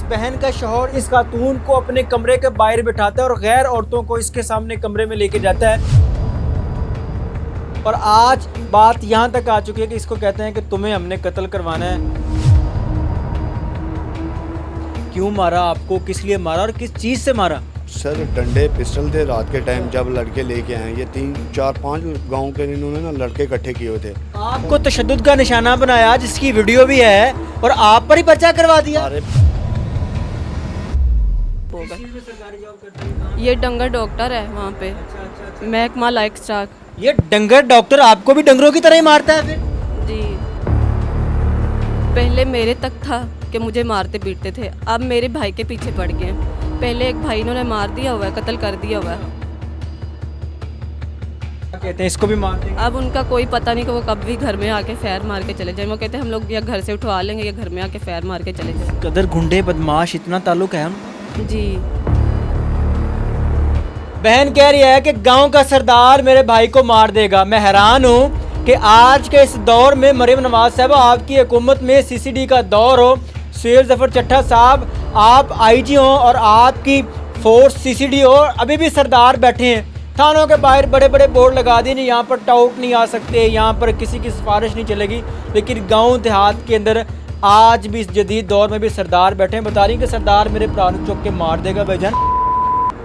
बहन का शौहर इस खातून को अपने कमरे के बाहर बिठाता है और गैर औरतों को इसके सामने कमरे में लेके जाता है। और आज बात यहाँ तक आ चुकी है कि इसको कहते हैं कि तुम्हें हमने कत्ल करवाना है। क्यों मारा आपको, किस लिए मारा और किस चीज़ से मारा? सर डंडे पिस्टल थे। रात के टाइम जब लड़के लेके आए, ये 3-4-5 गांव के इन्होंने ना लड़के इकट्ठे किए हुए थे। आपको तशद्दुद का निशाना बनाया, जिसकी वीडियो भी है, और आप पर ही पर्चा करवा दिया। अरे ये डंगर डॉक्टर है वहाँ पे, महकमा लाइक स्टाक। ये डंगर डॉक्टर आपको भी डंगरों की तरह ही मारता है फिर? जी, पहले मेरे तक था कि मुझे मारते पीटते थे, अब मेरे भाई के पीछे पड़ गए। पहले एक भाई इन्होंने मार दिया हुआ है, कत्ल कर दिया हुआ है। कहते हैं इसको भी मार देंगे। अब उनका कोई पता नहीं कि वो कब भी घर में आके फैर मार के चले जाए। वो कहते हैं हम लोग या घर से उठवा लेंगे या घर में आके फैर मार के चले जाए। कदर गुंडे बदमाश इतना ताल्लुक है हम। जी, बहन कह रही है कि गांव का सरदार मेरे भाई को मार देगा। मैं हैरान हूँ कि आज के इस दौर में मरीम नवाज साहब, आपकी हुकूमत में सीसीडी का दौर हो, सुहेल जफर चट्टा साहब आप आईजी हो और आपकी फोर्स सीसीडी हो, अभी भी सरदार बैठे हैं। थानों के बाहर बड़े बड़े बोर्ड लगा दिए, नहीं यहाँ पर टाउट नहीं आ सकते, यहाँ पर किसी की सिफारिश नहीं चलेगी। लेकिन गाँव देहात के अंदर आज भी इस जदीद दौर में भी सरदार बैठे हैं, बता रही कि सरदार मेरे प्राण चौक के मार देगा भाईजान।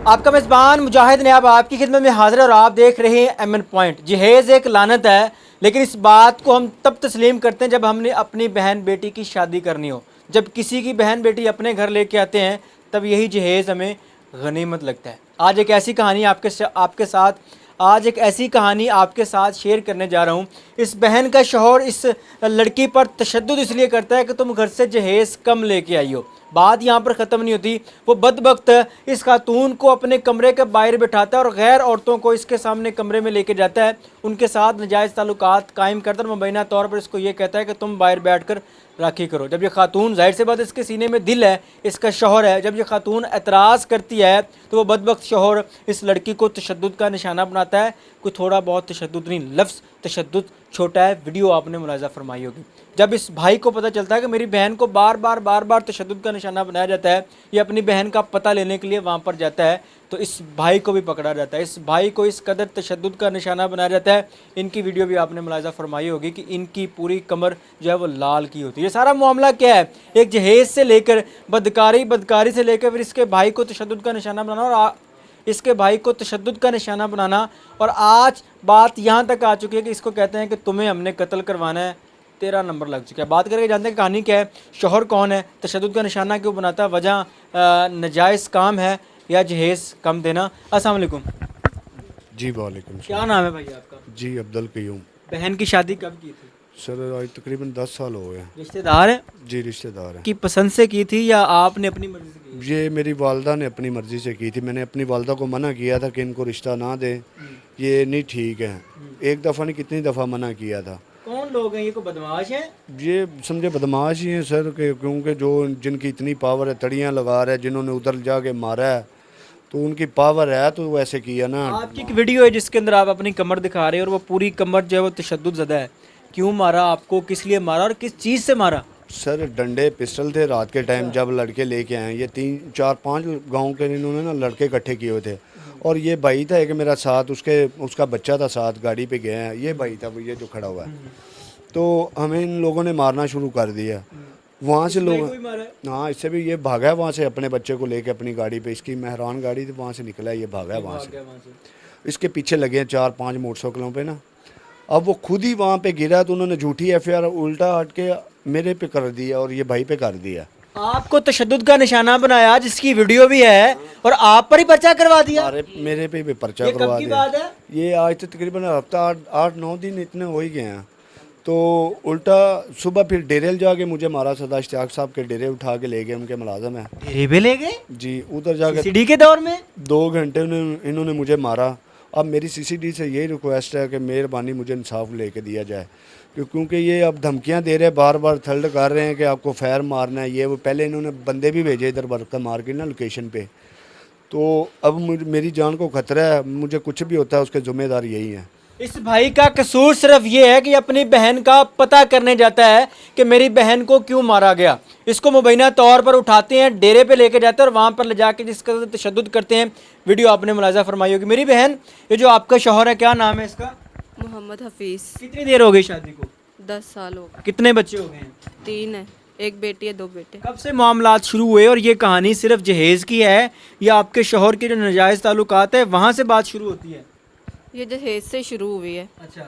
आपका मेज़बान मुजाहिद नयाब आपकी खिदमत में हाजिर है और आप देख रहे हैं एमएन पॉइंट। जहेज़ एक लानत है, लेकिन इस बात को हम तब तस्लीम करते हैं जब हमने अपनी बहन बेटी की शादी करनी हो। जब किसी की बहन बेटी अपने घर लेके आते हैं तब यही जहेज़ हमें गनीमत लगता है। आज एक ऐसी कहानी आपके साथ शेयर करने जा रहा हूँ। इस बहन का शौहर इस लड़की पर तशद्दुद इसलिए करता है कि तुम घर से जहेज़ कम लेके आई हो। बात यहाँ पर ख़त्म नहीं होती। वो बदबख्त इस खातून को अपने कमरे के बाहर बिठाता है और गैर औरतों को इसके सामने कमरे में लेके जाता है, उनके साथ नाजायज़ ताल्लुकात कायम करता है। मुबैना तौर पर इसको ये कहता है कि तुम बाहर बैठकर राखी करो। जब ये खातून, जाहिर सी बात इसके सीने में दिल है, इसका शौहर है, जब ये खातून एतराज़ करती है तो वो बदबख्त शौहर इस लड़की को तशद्दुद का निशाना बनाता है। कोई थोड़ा बहुत तशद्दुद नहीं, लफ्ज़ तशद्दुद छोटा है। वीडियो आपने मुलाज़ा फरमाई होगी। जब इस भाई को पता चलता है कि मेरी बहन को बार बार तशद्दुद का निशाना बनाया जाता है, ये अपनी बहन का पता लेने के लिए वहाँ पर जाता है, तो इस भाई को भी पकड़ा जाता है। इस भाई को इस कदर तशद्दुद का निशाना बनाया जाता है। इनकी वीडियो भी आपने मुलाज़ा फरमाई होगी कि इनकी पूरी कमर जो है वो लाल की होती है। ये सारा मामला क्या है? एक जहेज़ से लेकर बदकारी से लेकर फिर इसके भाई को तशद्दुद का निशाना बनाना और आज बात यहाँ तक आ चुकी है कि इसको कहते हैं कि तुम्हें हमने कत्ल करवाना है, तेरा नंबर लग चुका है। बात करके जानते हैं कहानी क्या है, शौहर कौन है, तशद्दुद का निशाना क्यों बनाता है, वजह नाजायज़ काम है या जहेज़ कम देना। अस्सलाम वालेकुम। जी वालेकुम। क्या नाम है भाई आपका? जी अब्दुल कयूम। बहन की शादी कब की थी? सर आज तकरीबन 10 साल हो गए। रिश्तेदार है जी रिश्तेदार है। कि पसंद से की थी या आपने अपनी मर्जी से की? ये मेरी वालदा ने अपनी मर्ज़ी से की थी। मैंने अपनी वालदा को मना किया था कि इनको रिश्ता ना दें, ये नहीं ठीक है। एक दफ़ा नहीं कितनी दफ़ा मना किया था। कौन लोग हैं ये? को बदमाश हैं? ये समझे बदमाश ही हैं सर, क्योंकि जो जिनकी इतनी पावर है, तड़ियाँ लगा रहे हैं, जिन्होंने उधर जाके मारा है तो उनकी पावर है तो वो ऐसे किया ना। आपकी एक वीडियो है जिसके अंदर आप अपनी कमर दिखा रहे हैं और वो पूरी कमर जो है वो तशद्दुद ज़दा है। क्यों मारा आपको, किस लिए मारा और किस चीज़ से मारा? सर डंडे पिस्टल थे। रात के टाइम जब लड़के लेके आए, ये 3-4-5 गांव के इन्होंने ना लड़के इकट्ठे किए हुए थे। और ये भाई था एक मेरा साथ, उसका बच्चा था साथ, गाड़ी पे गए हैं। ये भाई था, ये जो खड़ा हुआ है। तो हमें इन लोगों ने मारना शुरू कर दिया। वहाँ से लोग, हाँ इससे भी ये भागा है वहाँ से अपने बच्चे को लेके अपनी गाड़ी पे। इसकी मेहरान गाड़ी थी, वहाँ से निकला है, ये भागा है वहाँ से। इसके पीछे लगे हैं 4-5 मोटरसाइकिलों पे ना। अब वो खुद ही वहाँ पे गिरा तो उन्होंने झूठी एफआईआर उल्टा हट के मेरे पे कर दिया और ये भाई पे कर दिया। आपको तशद्दुद का निशाना बनाया, जिसकी वीडियो भी है, और आप पर ही पर्चा करवा दिया। अरे मेरे पे भी पर्चा करवा दिया। ये आज तो तकरीबन हफ्ता 8-9 दिन इतने हो ही गए हैं। तो उल्टा सुबह फिर डेरे जाके मुझे मारा। सदा इश्तियाक साहब के डेरे उठा के ले गए, उनके मुलाजम है। डेरे पे ले गए? जी, उधर जाके सीसीडी के दौर में 2 घंटे इन्होंने मुझे मारा। अब मेरी सीसीडी से यही रिक्वेस्ट है कि मेहरबानी मुझे इंसाफ लेके दिया जाए, क्योंकि ये अब धमकियां दे रहे हैं, बार बार थर्ड कर रहे हैं कि आपको फैर मारना है। ये वो पहले इन्होंने बंदे भी भेजे इधर बरकर मार के ना लोकेशन पे। तो अब मेरी जान को खतरा है, मुझे कुछ भी होता है उसके ज़िम्मेदार यही हैं। इस भाई का कसूर सिर्फ ये है कि अपनी बहन का पता करने जाता है कि मेरी बहन को क्यों मारा गया। इसको मुबैना तौर पर उठाते हैं, डेरे पे लेके जाते हैं और वहाँ पर ले जाके जिसका तशद्दुद करते हैं। वीडियो आपने मुलाजा फरमाई होगी। मेरी बहन, ये जो आपका शौहर है, क्या नाम है इसका? मोहम्मद हफीज़। कितनी देर हो गई शादी को? 10 साल हो गए। कितने बच्चे हो गए हैं? 3 है, एक बेटी है 2 बेटे। कब से मामलात शुरू हुए और ये कहानी सिर्फ जहेज़ की है या आपके शौहर के जो नाजायज़ ताल्लुकात है वहाँ से बात शुरू होती है? ये जहेज से शुरू हुई है। अच्छा,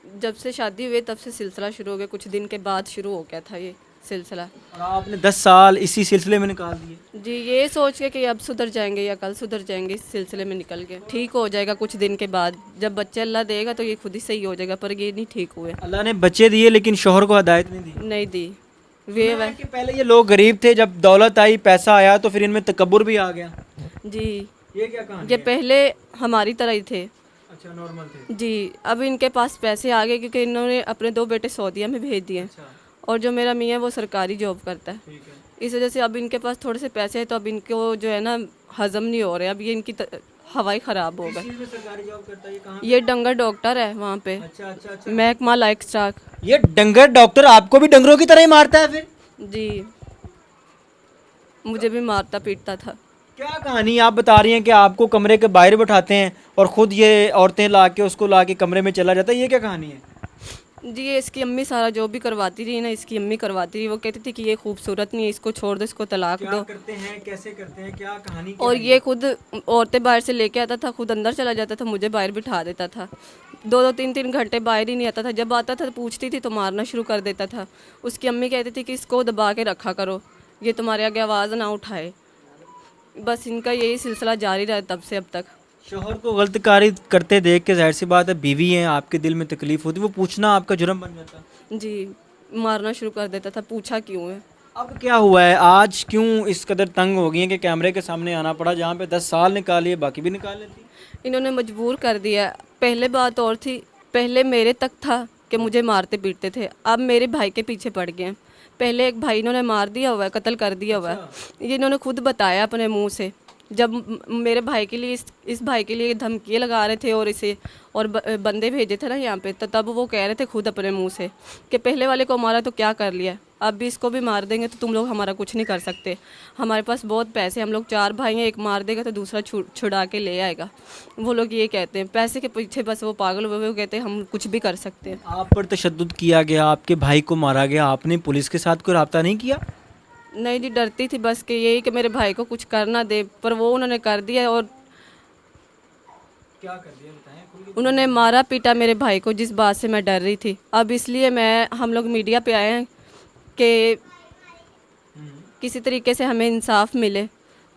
जब से शादी हुई तब से सिलसिला शुरू हो गया, कुछ दिन के बाद शुरू हो गया था ये सिलसिला। और आपने 10 साल इसी सिलसिले में निकाल दिए? जी, ये सोच के कि अब सुधर जाएंगे या कल सुधर जाएंगे, इस सिलसिले में निकल गए। ठीक हो जाएगा कुछ दिन के बाद, जब बच्चे अल्लाह देगा तो ये खुद ही सही हो जाएगा, पर ये नहीं ठीक हुए। अल्लाह ने बच्चे दिए लेकिन शौहर को हिदायत नहीं दी। नहीं दी। वे वह कि पहले ये लोग गरीब थे, जब दौलत आई, पैसा आया तो फिर इनमें तकब्बुर भी आ गया। जी, ये क्या कहानी ये है? पहले हमारी तरह ही थे। अच्छा, नॉर्मल थे। जी, अब इनके पास पैसे आ गए क्योंकि इन्होंने अपने 2 बेटे सऊदीया में भेज दिए। अच्छा, और जो मेरा मियाँ है वो सरकारी जॉब करता है। ठीक है। इस वजह से अब इनके पास थोड़े से पैसे हैं तो अब इनको जो है ना हजम नहीं हो रहे। अब ये इनकी हवाई ख़राब हो गई। चीज़ में सरकारी जॉब करता है ये कहाँ? ये डंगर डॉक्टर है वहाँ पे, अच्छा अच्छा अच्छा। महकमा लाइक स्टाक। ये डंगर डॉक्टर आपको भी डंगरों की तरह ही मारता है फिर? जी, मुझे भी मारता पीटता था। क्या कहानी आप बता रही हैं कि आपको कमरे के बाहर बैठाते हैं और ख़ुद ये औरतें ला के उसको ला के कमरे में चला जाता है, ये क्या कहानी है? जी, ये इसकी अम्मी सारा जो भी करवाती रही ना, इसकी अम्मी करवाती रही। वो कहती थी कि ये खूबसूरत नहीं है, इसको छोड़ दो, इसको तलाक क्या दो। करते हैं, कैसे करते हैं, क्या कहानी? और ये खुद औरतें बाहर से लेके आता था, खुद अंदर चला जाता था, मुझे बाहर बिठा देता था। 2-2 3-3 घंटे बाहर ही नहीं आता था। जब आता था तो पूछती थी तो मारना शुरू कर देता था। उसकी अम्मी कहती थी कि इसको दबा के रखा करो, ये तुम्हारे आगे आवाज़ ना उठाए। बस इनका यही सिलसिला जारी रहा तब से अब तक। शौहर को गलत कार्य करते देख के जाहिर सी बात है बीवी हैं, आपके दिल में तकलीफ होती, वो पूछना आपका जुर्म बन जाता। जी, मारना शुरू कर देता था, पूछा क्यों है। अब क्या हुआ है, आज क्यों इस कदर तंग हो गई हैं कि कैमरे के सामने आना पड़ा? जहाँ पे 10 साल निकालिए बाकी भी निकाल लेती। इन्होंने मजबूर कर दिया। पहले बात और थी, पहले मेरे तक था कि मुझे मारते पीटते थे, अब मेरे भाई के पीछे पड़ गए हैं। पहले एक भाई इन्होंने मार दिया हुआ है, कत्ल कर दिया हुआ है। ये इन्होंने खुद बताया अपने मुंह से। जब मेरे भाई के लिए इस भाई के लिए धमकियाँ लगा रहे थे और इसे और बंदे भेजे थे ना यहाँ पे, तो तब वो कह रहे थे खुद अपने मुंह से कि पहले वाले को मारा तो क्या कर लिया, अब भी इसको भी मार देंगे तो तुम लोग हमारा कुछ नहीं कर सकते। हमारे पास बहुत पैसे, हम लोग 4 भाई हैं, एक मार देगा तो दूसरा छुड़ा के ले आएगा। वो लोग ये कहते हैं, पैसे के पीछे बस वो पागल हुए, वो कहते हैं हम कुछ भी कर सकते हैं। आप पर तशद्दुद किया गया, आपके भाई को मारा गया, आपने पुलिस के साथ कोई रब्ता नहीं किया? नहीं जी, डरती थी बस कि यही कि मेरे भाई को कुछ करना दे, पर वो उन्होंने कर दिया। और क्या कर दिया बताएं? उन्होंने मारा पीटा मेरे भाई को, जिस बात से मैं डर रही थी। अब इसलिए हम लोग मीडिया पे आए हैं कि किसी तरीके से हमें इंसाफ मिले,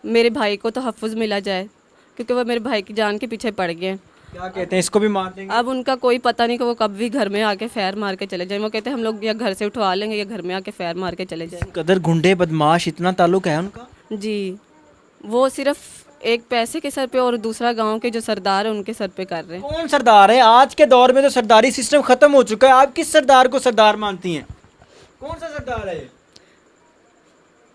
मेरे भाई को तो तहफ़्फ़ुज़ मिला जाए, क्योंकि वो मेरे भाई की जान के पीछे पड़ गए हैं। क्या कहते हैं, इसको भी मार देंगे? अब उनका कोई पता नहीं कि वो कब भी घर में आके फैर मार के चले जाएं। वो कहते हैं हम लोग या घर से उठवा लेंगे या घर में आके फैर मार के चले जाएंगे। कदर गुंडे बदमाश इतना ताल्लुक है उनका? जी, वो सिर्फ एक पैसे के सर पे और दूसरा गांव के जो सरदार है उनके सर पे कर रहे हैं। कौन सरदार है? आज के दौर में तो सरदारी सिस्टम खत्म हो चुका है। आप किस सरदार को सरदार मानती हैं? कौन सा सरदार है?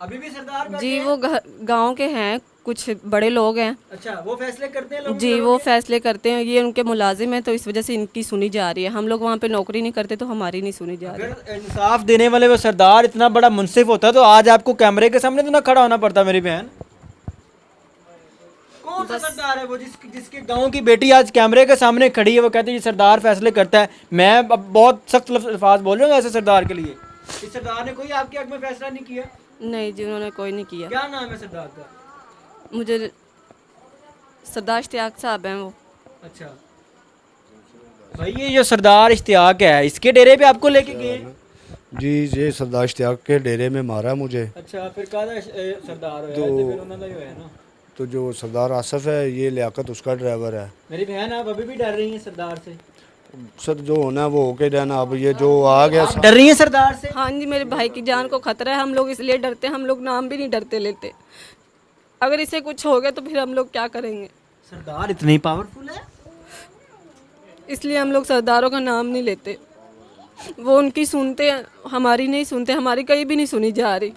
अभी भी सरदार जी, वो गांव के हैं, कुछ बड़े लोग हैं। अच्छा, वो फैसले करते हैं लोग? जी, वो फैसले करते हैं, ये उनके मुलाजिम हैं, तो इस वजह से इनकी सुनी जा रही है। हम लोग वहाँ पे नौकरी नहीं करते तो हमारी नहीं सुनी जा रही। अगर इंसाफ देने वाले वो सरदार इतना बड़ा मुंसिफ होता तो आज आपको कैमरे के सामने तो ना खड़ा होना पड़ता। मेरी बहन, कौन सा सरदार है वो जिसके गांव की बेटी आज कैमरे के सामने खड़ी है, वो कहती है ये सरदार फैसले करता है? मैं अब बहुत सख्त अल्फाज बोल रहा हूँ ऐसे सरदार के लिए। इस सरदार ने कोई आपके हक में फैसला नहीं किया? नहीं जी, उन्होंने कोई नहीं किया। क्या नाम है सरदार का? मुझे सरदार इश्तियाक साहब हैं वो। अच्छा भाई, ये जो सरदार इश्तियाक है इसके डेरे पे आपको लेके गए? जी, ये सरदार इश्तियाक के डेरे में मारा मुझे। अच्छा, फिर कहा सरदार है तो- फिर उन्होंने जो है ना, तो जो सरदार आसफ है ये लियाकत उसका ड्राइवर है। मेरी बहन आप अभी भी डर रही हैं सरदार से? सर जो होना है वो होके रहना। अब ये जो आ गया आप डर रही हैं सरदार से? हाँ जी, मेरे भाई की जान को खतरा है, हम लोग इसलिए डरते हैं। हम लोग नाम भी नहीं डरते लेते, अगर इसे कुछ हो गया तो फिर हम लोग क्या करेंगे। सरदार इतनी पावरफुल है? इसलिए हम लोग सरदारों का नाम नहीं लेते। वो उनकी सुनते हैं, हमारी नहीं सुनते, हमारी कहीं भी नहीं सुनी जा रही।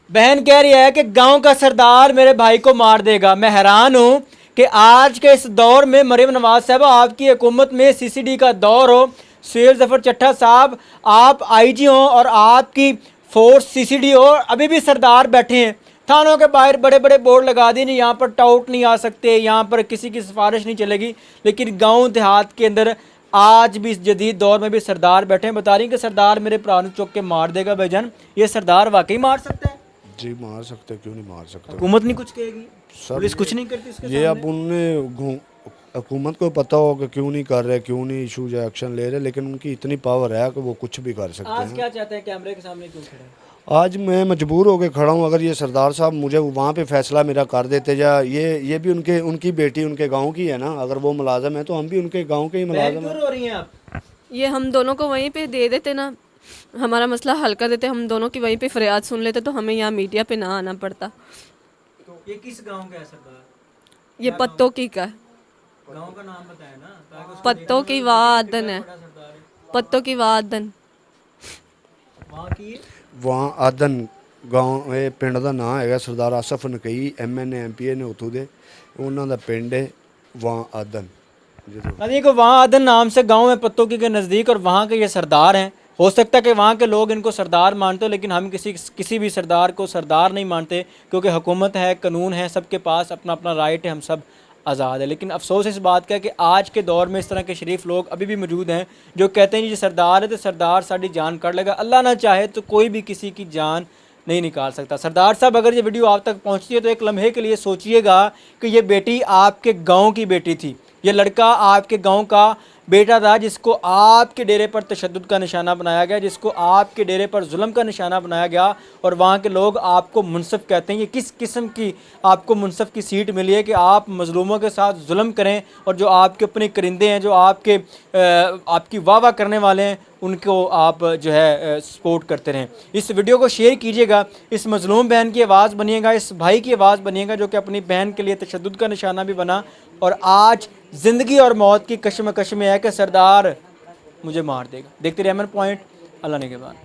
बहन कह रही है कि गांव का सरदार मेरे भाई को मार देगा। मैं हैरान हूँ कि आज के इस दौर में मरीम नवाज साहब आपकी हुकूमत में CCD का दौर हो, सुहेल ज़फ़र चट्टा साहब आप IG हो और आपकी फोर्स CCD हो, अभी भी सरदार बैठे हैं थानों के बाहर, बड़े बड़े बोर्ड लगा दिए नहीं, यहाँ पर टाउट नहीं आ सकते, यहाँ पर किसी की सिफारिश नहीं चलेगी। लेकिन गांव देहात के अंदर आज भी इस जदीद दौर में भी सरदार बैठे हैं। बता रही हैं कि सरदार मेरे प्राण चौक के मार देगा भाईजान, ये सरदार वाकई मार सकता है? जी मार सकते, क्यों नहीं मार सकते। हुकूमत नहीं कुछ कहेगी, सब पुलिस कुछ नहीं करती इसके ये सामने? अब उनने हुकूमत को पता हो कि क्यों नहीं कर रहे, क्यों नहीं इशूज एक्शन ले रहे, लेकिन उनकी इतनी पावर है कि वो कुछ भी कर सकते आज हैं। क्या चाहते हैं, कैमरे के सामने क्यों खड़े हैं? आज मैं मजबूर होकर खड़ा हूँ। अगर ये सरदार साहब मुझे वहाँ पे फैसला मेरा कर देते, या ये भी उनकी बेटी उनके गांव की है ना, अगर वो मुलाजम है तो हम भी उनके गांव के ही मुलाजम क्यों हैं। रो रही हैं आप? ये हम दोनों को वहीं पे दे देते ना, हमारा मसला हल कर देते, हम दोनों की वहीं पे फरियाद सुन लेते तो हमें यहाँ मीडिया पे ना आना पड़ता। तो ये किस गांव का है सरदार? ये पत्तों की का गांव का नाम बताया ना, ताकि उसको पत्तों की वादन है, बड़ा सरदार है। पत्तों की वादन। वहाँ की है? वहाँ आदन गांव ਇਹ ਪਿੰਡ ਦਾ ਨਾਂ ਹੈਗਾ ਸਰਦਾਰ ਆਸਫ ਨਕਈ, MNA MPA ਨੇ ਉੱਥੋਂ ਦੇ, ਉਹਨਾਂ ਦਾ ਪਿੰਡ ਹੈ ਵਾਂ ਆਦਨ। ਜਦੋਂ अरे को वहाँ आदन नाम से गांव है पत्तों की के नज़दीक, और वहाँ के ये सरदार हैं। हो सकता है कि वहाँ के लोग इनको सरदार मानते हो, लेकिन हम किसी भी सरदार को सरदार नहीं मानते, क्योंकि हुकूमत है, कानून है, सबके पास अपना अपना राइट है, हम सब आज़ाद है। लेकिन अफसोस इस बात का है कि आज के दौर में इस तरह के शरीफ लोग अभी भी मौजूद हैं जो कहते हैं जी सरदार है तो सरदार साड़ी जान कर लेगा, अल्लाह ना चाहे तो कोई भी किसी की जान नहीं निकाल सकता। सरदार साहब अगर ये वीडियो आप तक पहुंचती है तो एक लम्हे के लिए सोचिएगा कि ये बेटी आपके गांव की बेटी थी, ये लड़का आपके गांव का बेटा था जिसको आपके डेरे पर तशद्दुद का निशाना बनाया गया, जिसको आपके डेरे पर जुल्म का निशाना बनाया गया, और वहाँ के लोग आपको मुनसिफ कहते हैं। ये किस किस्म की आपको मुनसिफ की सीट मिली है कि आप मज़लूमों के साथ जुल्म करें, और जो आपके अपने करिंदे हैं, जो आपकी वाह वाह करने वाले हैं, उनको आप जो है सपोर्ट करते रहें। इस वीडियो को शेयर कीजिएगा, इस मज़लूम बहन की आवाज़ बनिएगा, इस भाई की आवाज़ बनिएगा जो कि अपनी बहन के लिए तशद्दुद का निशाना भी बना, और आज ज़िंदगी और मौत की कशमकश में है कि सरदार मुझे मार देगा। देखते रहिए अमन पॉइंट, अल्लाह ने के बाद।